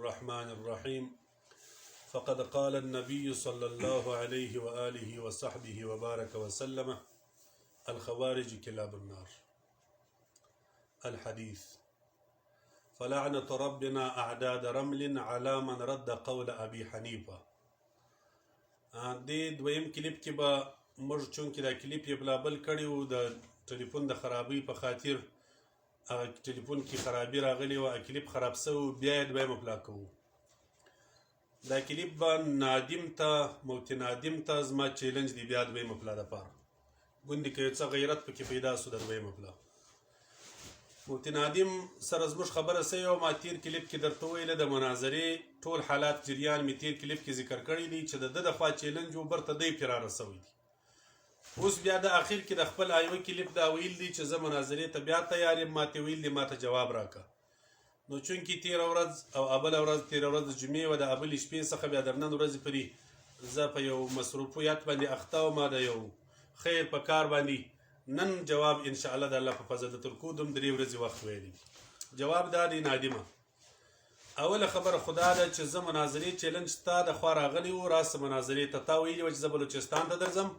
الرحمن الرحيم فقد قال النبي صلى الله عليه وآله وصحبه وبارك وسلم الخوارج كلاب النار. الحديث: فلعنة ربنا أعداد رمل على من رد قول أبي حنيفة. دې دویم کلیپ کې به موږ چونکې دا کلیپ یې بلابل کړی و د ټلیفون د خرابۍ په خاطر هغه ټلیفون کې خرابي راغلی وه، کلیپ خراب سوی بیا یې دویم اپلا کوو. دا کلیپ به نادم ته موتی نادم ته زما چیلنج دی بیا دویم اپلا دپاره ګوندې که یو څه غیرت پکې پیدا سو د دویم اپلا. موتی نادم سره زموږ خبره سوې وه، ما تیر کلیپ کې درته وویله د مناظرې ټول حالات جریان مې تیر کلیپ کې ذکر کړی دی چې د ده د خوا چیلنج و برته دی پرې رارسوی دی. اوس بیا د اخر کې د خپل آیوه کلیپ دا ویل دی چې زه مناظرې ته بیا تیار یم، ماته ویل دی ماته جواب راکړه. نو چونکې تېره ورځ او ابله ورځ تېره ورځ د جمعې وه، د ابلې شپې څخه بیا در نن ورځې پورې زه په یو مصروفیت باندې اخته وم، د یو خیر په کار باندې نن جواب انشاءالله د الله په فضل د ترکو دوم 3 ورځې وخت ویلی. جواب دا دی نادمه. اوله خبره خدا ده چې زه مناظرې چیلنج ستا د خوا راغلی و، راسه مناظرې ته تا ویلي وه چې زه بلوچستان ته درځم.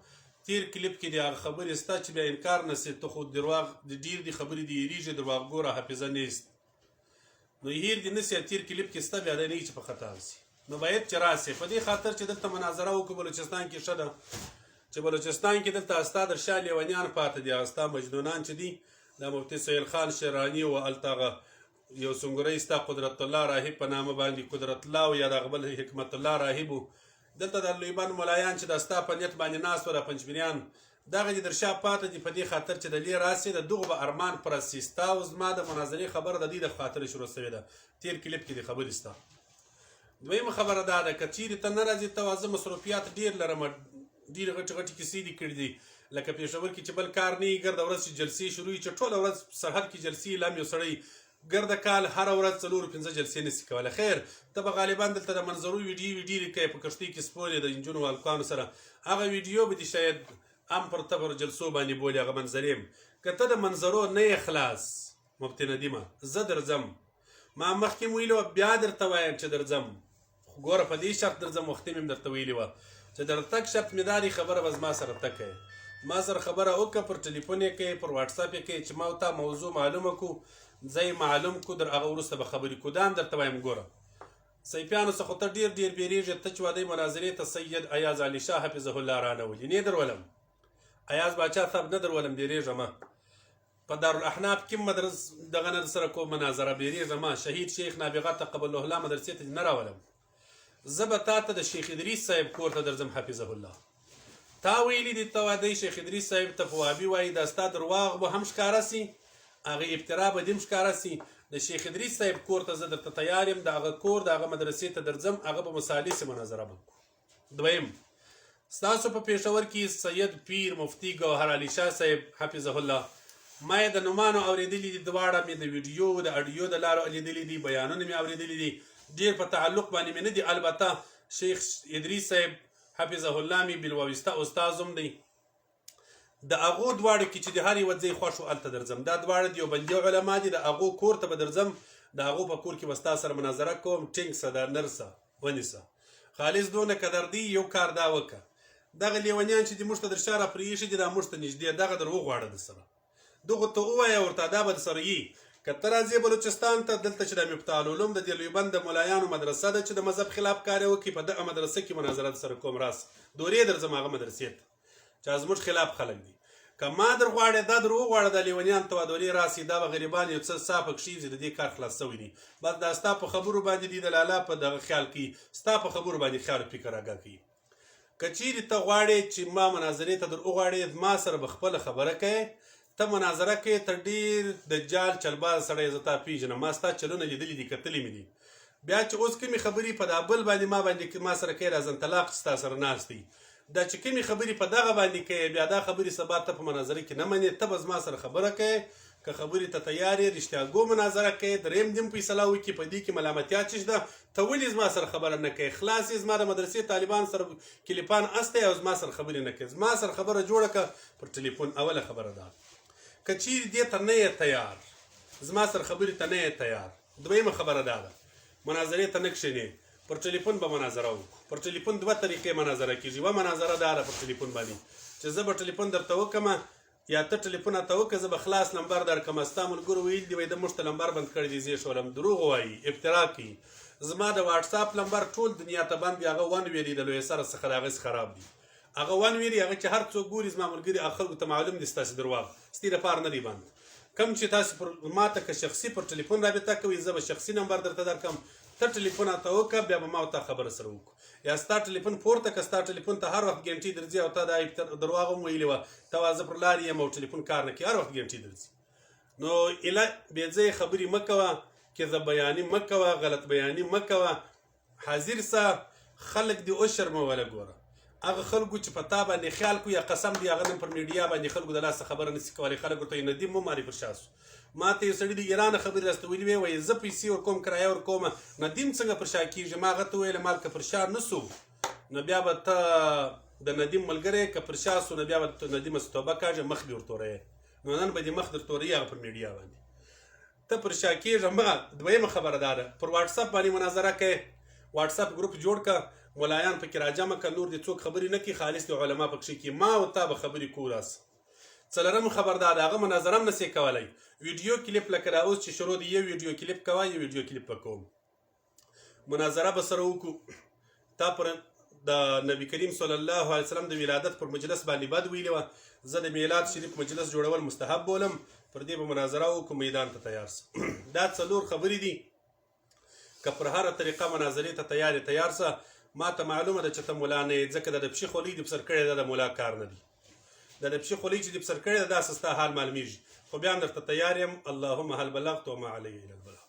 تیر کلیپ کې د هغه خبرې ستا چې بیا انکار نسي، ته خو درواغ ډېر دي خبرې دي یېرېږي درواغګوره حافظه نیست. نو هیر دې نسي تیر کلیپ کې ستا بیا دی نه چې په خطا سي، نو باید چې راسې په دې خاطر چې دلته مناظره وکړو. بلوچستان کې ښه ده چې بلوچستان کې دلته ستا در شا لیونیان پاتې دي، ستا مجنونان چې دي د مفتي سهیل خان شیراني و هلته هغه یو سنګری ستا قدرت الله راهب په نامه باندې قدرت الله و یا د هغه بل حکمت الله راهب و، دلته د لویبان ملایان چې د ستا په نیت باندې ناست و د پنجبینیان دغه دې در شا پاتې دي. په دې خاطر چې د دې راسې د دغو به ارمان پوره سي. ستا او زما د مناظرې خبره د دې د خاطر شروع سوې ده. تیر کلیپ کې د خبرې ستا. دویمه خبره دا ده که چیرې ته نه راځې ته واځه مصروفیات ډېر لرم، ډېرې غټې غټې کیسې دي کړي دي، لکه پېښور کې چې بل کار نه وي ګرده ورځ چې جلسې شروع وي، چې ټوله ورځ سرحد کې جلسې لم یو سړی ګرده کال هره ورځ 4-5 جلسې نسي کولی. خیر ته به غالبا دلته د منظرو ویډیوې ډېرې کوې په کښتۍ کې سپولې د نجونو هلکانو سره، هغه ویډیو به دې شاید هم پر ته پر جلسو باندې بولي هغه منظرې. که ته د منظرو نه یې خلاص مفتي ندیمه زه درځم. ما مخکې م ویلي وه بیا درته وایم چې درځم، خو ګوره په دې شرط درځم، وختي مې درته ویلي وه چې در تک شرط مې دا دی خبره به زما سره ته کوې، ما سره خبره وکړه، پر ټلیفون یې کوې پر واټساپ یې کوې چې ما تا موضوع معلومه کړو، زه یې معلوم کړو، در هغه وروسته به خبرې کړو. دا هم درته وایم ګوره سیفیانو څخه ته ډېر ډېر بیریږې، ته چې وادی مناظرې ته سید ایاز علي شاه حفظه الله رانولي، نه درولم ایاز باچا صاحب نه درولم، بیریږم په دارالاحناف کې مدرس دغه نه سره کوم مناظره بیریږم، شهید شیخ نابغه تقبل الله مدرسې ته نه راولم. زه به تا ته د شیخ ادریس صاحب کور ته درځم حفظه الله. تا ویلي دي ته وادی شیخ ادریس صاحب ته په وابي وایي دا ستا درواغ به هم ښکاره سي، هغه ابترا به دې هم ښکاره سي. د شیخ ادریس صاحب کور ته زه درته تیار یم، د هغه کور د هغه مدرسې ته درځم، هغه به مثالي مناظره به وکړو. دویم ستاسو په پېښور کې سید پیر مفتي ګوهر علي شاه صاحب حفظه الله، ما یې د نومانو اورېدلي دي، دواړه مې د ویډیو د اډیو د لارو لیدلي دي، بیانونه مې اورېدلي دي، ډېر په تعلق باندې مې نه دي. البته شیخ ادریس صاحب حفظه الله مې بالواسطه استاذ هم دی. د هغو دواړو کې چې د هر یوه ځای خوښ و هلته درځم، دا دواړه دیوبندي علما دي، د هغو کور ته به درځم، د هغو په کور کې به ستا سره مناظره کوم. ټینګ سه دا نرسه ونیسه خالص دونه قدردي یو کار دا وکړه، دغه لیونیان چې دې موږ ته در شا راپرېښي دي دا موږ ته نږدې دغه در وغواړه د سره دغو ته ووایه ورته دا به در سره یي. که ته راځې بلوچستان ته دلته چې د مفتي العلوم د دې لویبند د ملایانو مدرسه ده چې د مذهب خلاف کار یې وکړي، په دغه مدرسه کې مناظره سره کوم، راس دورې درځم هغه مدرسې ته چې زموږ خلاف خلک دي. که ما در غواړې دا در وغواړه د لیونیان ته دورې راسي، دا به غریبان یو څه صاف کښېږي، د دې کار خلاص سوی دي. بس دا ستا په خبرو باندې دي د لالا په دغه خیال کوي، ستا په خبرو باندې خیال او فکر اګاه کوي. که چیرې ته غواړې چې ما مناظرې ته در وغواړې، ما سره به خپله خبره کوې، ته مناظره کوې، ته ډېر دجال چلباز سړی زه تا پېژنم، ما ستا چلونه لیدلي دي کتلي مې دي. بیا چې اوس کومې خبرې په دا بل باندې ما باندې ما سره کوې راځن طلاق چې ستا سره ناست دی، دا چې کومې خبرې په دغه باندې کوې بیا دا خبرې سبا ته په مناظره کې نه منې، ته به زما سره خبره کوې، که خبرې ته تیار یې رښتیاګو مناظره کوې، درېیم دې هم فیصله وکړي په دې کې ملامتیا څه ده، ته ولې زما سره خبره نه کوې؟ خلاص یې زما د مدرسې طالبان سره کلیپان استی او زما سره خبرې نه کوې، زما سره خبره جوړه کړه پر ټلیفون. اوله خبره ده که چیرې دې ته نه یې تیار، زما سره خبرې ته نه یې تیار. دویمه خبره دا ده مناظرې ته نه کښېنې پر ټلیفون به مناظره وکړو پر ټلیفون 2 طریقې مناظره کېږي یوه مناظره دا ده پر ټلیفون باندې چې زه به ټلیفون درته وکړم یا ته ټلیفون راته وکړه زه به خلاص نمبر درکړم ستا ملګرو ویل دي وایي د موږ ته نمبر بند کړی دی زه یې شولم دروغ وایي افترا کوي زما د واټساپ نمبر ټول دنیا ته بند دی هغه ون ویري د لوی سره څخه د هغسې خراب دي هغه ون ویري هغه چې هر څوک ګوري زما ملګري هغه خلکو ته معلوم دي ستاسې درواغ ستې دپاره نه دی بند کم چې تاسو ما ته که شخصي پر ټلیفون رابطه کوئ زه به شخصي نمبر درته درکړم ته ټلیفون راته وکړه بیا به ما او تا خبره سره وکړو یا ستا ټلیفون پورته که ستا ټلیفون ته هر وخت ګنټې درځي او تا دا درواغ هم ویلې وه ته زه پر لارې یم او ټلیفون کار نه کوي هر وخت ګنټې درځي نو ایله بې ځایه خبرې مه کوه کذب بیاني مه کوه غلط بیاني مه کوه حاضر سه خلک دې وشرموله ګوره هغه خلکو چې په تا باندې خیال کوي یا قسم دی هغه نن پر میډیا باندې خلکو د لاسه خبره نشي کولی خلک ورته ندیم مماري پر شا سو ما ته یو سړي د ایران خبرې راسته ویلې وې وایي زه پیسې ورکوم کرایه ورکوم ندیم څنګه پر شا کېږي ما هغه ته وویل مال که پر شا نه سو نو بیا به ته د ندیم ملګری که پر شا سو نو بیا به ندیم هسې توبه کاږه مخ دې ورتوروې نو نن به دې مخ در توري هغه پر میډیا باندې ته پر شا کېږه ما دویمه خبره دا ده پر واټساپ باندې مناظره کوې واټساپ ګروپ جوړ که ملایان پکې راجمع که نور دې څوک خبرې نه کړي خالص دې علما پکښې کړي ما او تا به خبرې کوو راسه څلرم خبر دا ده هغه مناظره هم نسې کولی ویډیو کلیپ لکه را اوس چې شروع دی یو ویډیو کلیپ کوه یو ویډیو کلیپ به کوم مناظره به سره وکړو تا پر د نبی کریم صلی الله علیه وسلم د ولادت پر مجلس باندې بد ویلې وه زه د میلاد شریف مجلس جوړول مستحب بولم پر دې به مناظره وکړو میدان ته تیار سه دا 4 خبرې دي که پر هره طریقه مناظرې ته تیار سه ما ته معلومه ده چې ته ملا نه یې ځکه د پښې خولۍ دې په سر کړې ده د ملا کار نه دی د پښې خولۍ چې دې په سر کړې ده داسې ستا حال معلومیږي خو بیا هم درته تیار یم اللهم هل بلغت وما علی الا البلاغ